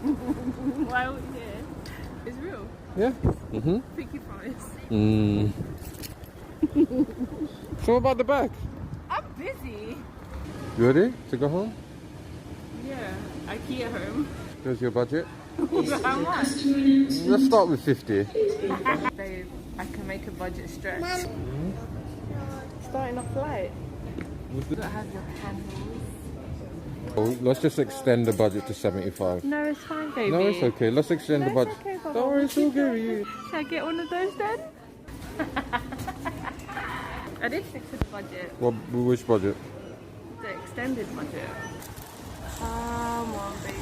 Why are we here? It's real. Yeah. Pinky promise. So what about the bag? I'm busy. You ready to go home? Yeah. IKEA home. Here's your budget. How much? Let's start with 50. Babe, I can make a budget stretch. Starting off light. You don't have your candles. Oh, let's just extend the budget to 75. No, it's fine, baby. No, it's okay. Let's extend the No, budget. it's okay, Baba. Don't worry, it's all good. Should I get one of those then? I did stick to the budget. Which budget? The extended budget. Come on, baby.